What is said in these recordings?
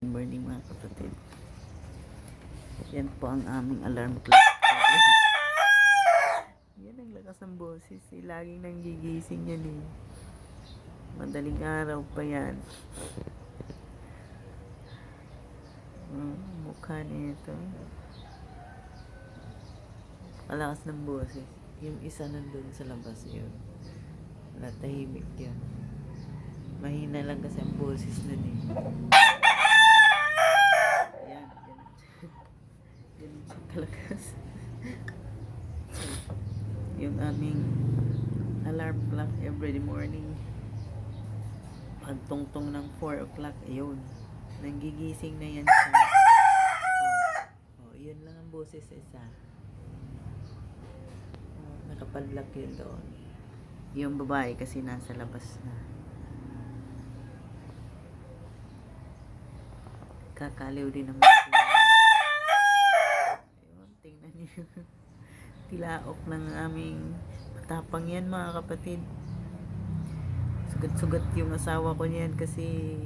Good morning mga kapatid. Yan po ang aming alarm clock. Yan ang lakas ng boses. Laging nanggigising yan eh. Madaling araw pa yan. Mukha nito. Malakas ng boses. Yung isa nandun sa labas yun. Wala, tahimik yun. Mahina lang kasi ang boses nun eh. Ganun siya kalakas. Yung aming alarm clock every morning, pag tungtong ng 4 o'clock, ayun, nanggigising na yan siya. Yun lang ang boses sa isa. Nakapadlock yun doon. Yung babae kasi nasa labas na. Kakaliw din naman siya. Tingnan niyo. Tilaok ng aming matapang yan mga kapatid. Sugat-sugat yung asawa ko niyan kasi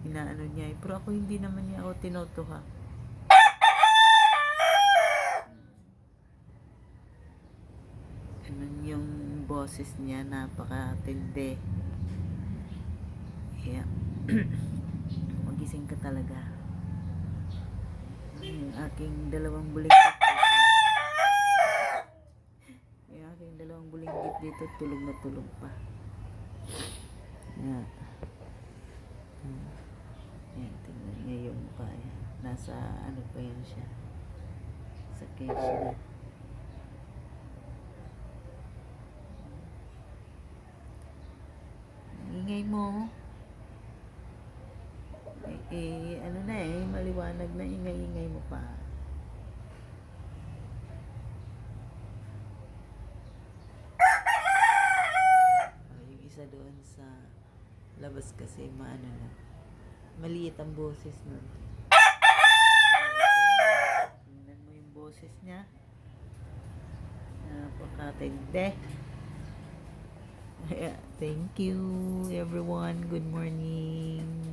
inaano niya. Pero ako hindi naman niya ako tinotoha. Ganun yung boses niya, napakatindi. Kaya magising ka talaga. Yung aking dalawang bulinggit dito tulog na tulog pa. Yan. Yan, tingnan niya yung mukha niya. Nasa ano pa yan siya, sa cage na. Ingay mo ano na maliwanag na, ingay mo pa. Yung isa doon sa labas kasi maano na, maliit ang boses nun. Tingnan mo yung boses niya, napakatindi. Thank you everyone, good morning.